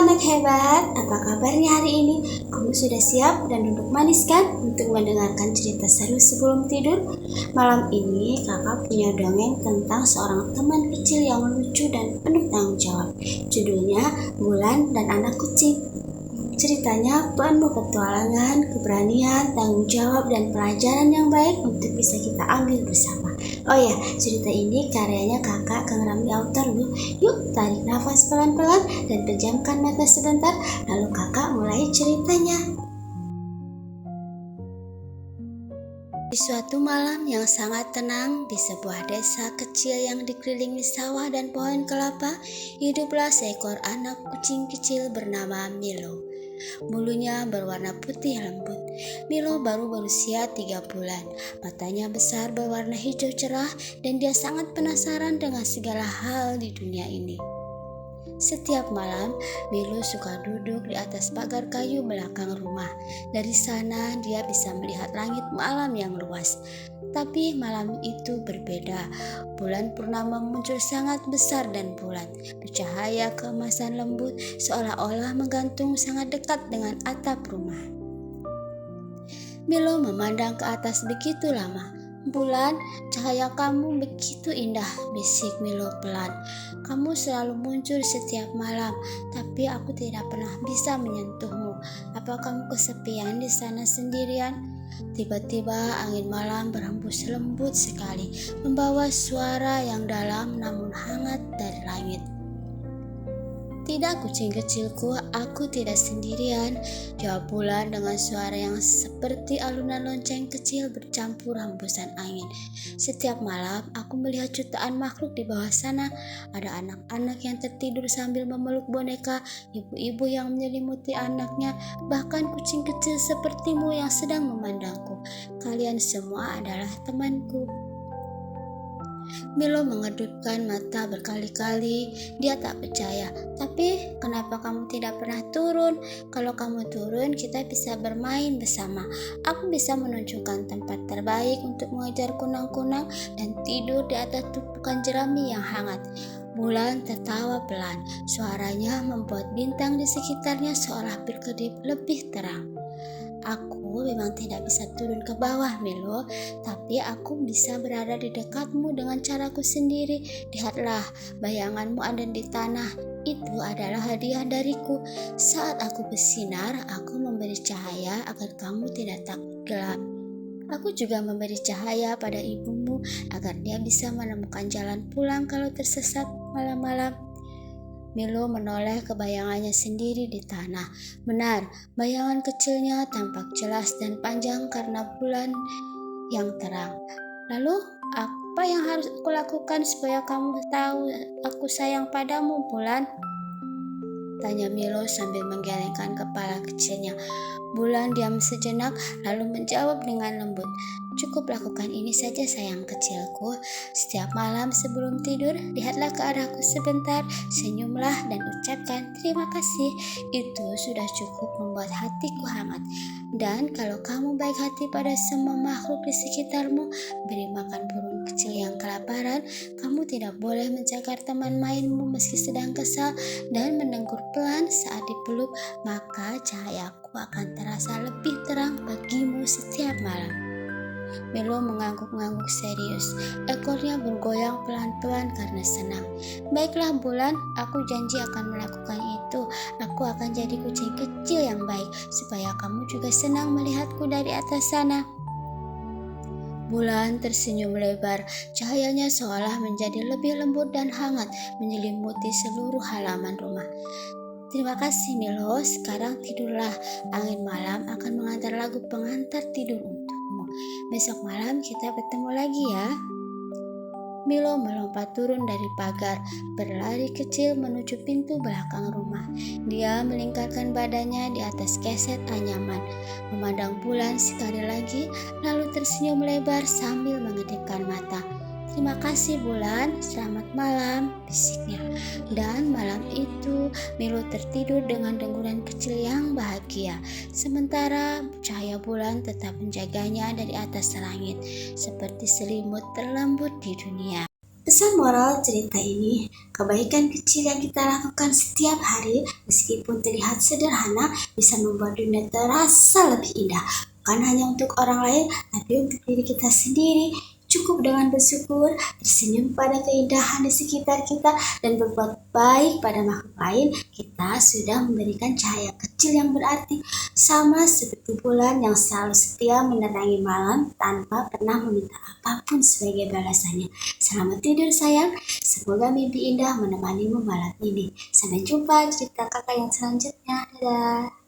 anak hebat, apa kabarnya hari ini? Kamu sudah siap dan duduk manis kan untuk mendengarkan cerita seru sebelum tidur? Malam ini kakak punya dongeng tentang seorang teman kecil yang lucu dan penuh tanggung jawab. Judulnya Bulan dan Anak Kucing. Ceritanya penuh petualangan, keberanian, tanggung jawab, dan pelajaran yang baik untuk bisa kita ambil bersama. Oh ya, cerita ini karyanya kakak Kang Ramli author loh. Yuk tarik nafas pelan-pelan dan pejamkan mata sebentar, lalu kakak mulai ceritanya. Di suatu malam yang sangat tenang, di sebuah desa kecil yang dikelilingi sawah dan pohon kelapa, hiduplah seekor anak kucing kecil bernama Milo. Bulunya berwarna putih lembut. Milo baru berusia 3 bulan. Matanya besar berwarna hijau cerah dan dia sangat penasaran dengan segala hal di dunia ini. Setiap malam, Milo suka duduk di atas pagar kayu belakang rumah. Dari sana dia bisa melihat langit malam yang luas. Tapi malam itu berbeda. Bulan purnama muncul sangat besar dan bulat, bercahaya keemasan lembut seolah-olah menggantung sangat dekat dengan atap rumah. Milo memandang ke atas begitu lama. "Bulan, cahaya kamu begitu indah," bisik Milo pelan. "Kamu selalu muncul setiap malam, tapi aku tidak pernah bisa menyentuhmu. Apa kamu kesepian di sana sendirian?" Tiba-tiba angin malam berhembus lembut sekali, membawa suara yang dalam namun hangat dari langit. "Tidak kucing kecilku, aku tidak sendirian," jawab Bulan dengan suara yang seperti alunan lonceng kecil bercampur hembusan angin. "Setiap malam aku melihat jutaan makhluk di bawah sana. Ada anak-anak yang tertidur sambil memeluk boneka, ibu-ibu yang menyelimuti anaknya, bahkan kucing kecil sepertimu yang sedang memandangku. Kalian semua adalah temanku." Milo mengedupkan mata berkali-kali. Dia tak percaya. "Tapi kenapa kamu tidak pernah turun? Kalau kamu turun, kita bisa bermain bersama. Aku bisa menunjukkan tempat terbaik untuk mengejar kunang-kunang dan tidur di atas tumpukan jerami yang hangat." Bulan tertawa pelan. Suaranya membuat bintang di sekitarnya seolah berkedip lebih terang. "Aku memang tidak bisa turun ke bawah, Milo, tapi aku bisa berada di dekatmu dengan caraku sendiri. Lihatlah, bayanganmu ada di tanah. Itu adalah hadiah dariku. Saat aku bersinar, aku memberi cahaya agar kamu tidak takut gelap. Aku juga memberi cahaya pada ibumu agar dia bisa menemukan jalan pulang kalau tersesat malam-malam." Milo menoleh ke bayangannya sendiri di tanah. Benar, bayangan kecilnya tampak jelas dan panjang karena bulan yang terang. "Lalu, apa yang harus aku lakukan supaya kamu tahu aku sayang padamu, Bulan?" tanya Milo sambil menggelengkan kepala kecilnya. Bulan diam sejenak lalu menjawab dengan lembut, "Cukup lakukan ini saja sayang kecilku. Setiap malam sebelum tidur, lihatlah ke arahku sebentar, senyumlah dan ucapkan terima kasih. Itu sudah cukup membuat hatiku hangat. Dan kalau kamu baik hati pada semua makhluk di sekitarmu, beri makan burung kecil yang kelaparan, kamu tidak boleh mencagar teman mainmu meski sedang kesal, dan menegur pelan saat dipeluk, maka cahayaku akan terasa lebih terang bagimu setiap malam." Milo mengangguk-ngangguk serius. Ekornya bergoyang pelan-pelan karena senang. "Baiklah Bulan, aku janji akan melakukan itu. Aku akan jadi kucing kecil yang baik, supaya kamu juga senang melihatku dari atas sana." Bulan tersenyum lebar. Cahayanya seolah menjadi lebih lembut dan hangat, menyelimuti seluruh halaman rumah. "Terima kasih Milo, sekarang tidurlah. Angin malam akan mengantar lagu pengantar tidur untukmu. Besok malam kita bertemu lagi ya." Milo melompat turun dari pagar, berlari kecil menuju pintu belakang rumah. Dia melingkarkan badannya di atas keset anyaman, memandang Bulan sekali lagi, lalu tersenyum lebar sambil mengedipkan mata. "Terima kasih Bulan, selamat malam," bisiknya. Dan malam itu Milo tertidur dengan denguran kecil yang bahagia. Sementara cahaya bulan tetap menjaganya dari atas langit, seperti selimut terlembut di dunia. Pesan moral cerita ini, kebaikan kecil yang kita lakukan setiap hari, meskipun terlihat sederhana, bisa membuat dunia terasa lebih indah. Bukan hanya untuk orang lain, tapi untuk diri kita sendiri. Cukup dengan bersyukur, tersenyum pada keindahan di sekitar kita, dan berbuat baik pada makhluk lain, kita sudah memberikan cahaya kecil yang berarti. Sama seperti bulan yang selalu setia menerangi malam tanpa pernah meminta apapun sebagai balasannya. Selamat tidur sayang, semoga mimpi indah menemanimu malam ini. Sampai jumpa cerita kakak yang selanjutnya. Dadah.